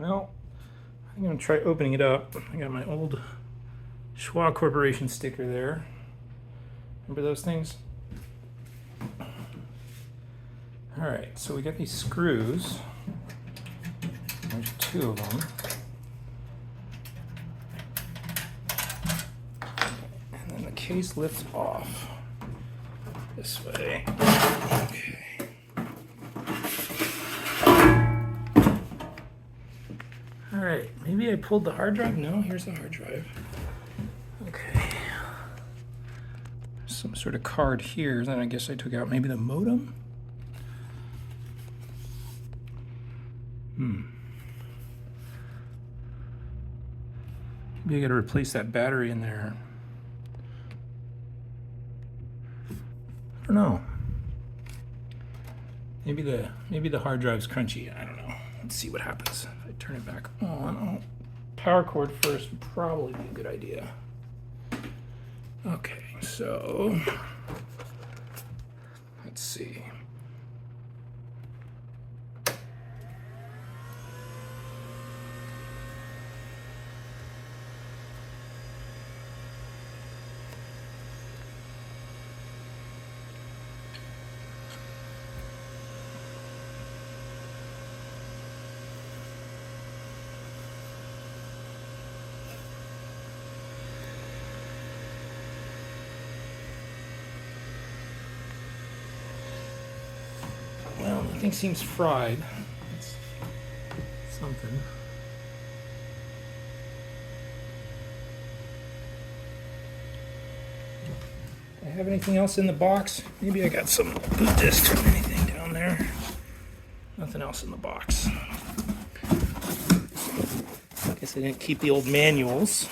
Well, I'm gonna try opening it up. I got my old Schwa Corporation sticker there. Remember those things? All right, so we got these screws. There's 2 of them. And then the case lifts off this way. Okay. All right, maybe I pulled the hard drive. No, here's the hard drive. Okay. Some sort of card here. Then I guess I took out maybe the modem. Maybe I got to replace that battery in there. I don't know. Maybe the hard drive's crunchy. I don't know. Let's see what happens. If I turn it back on. Power cord first would probably be a good idea. Okay, so let's see. Well, the thing seems fried. It's something. Do I have anything else in the box? Maybe I got some boot discs or anything down there. Nothing else in the box. Guess I didn't keep the old manuals.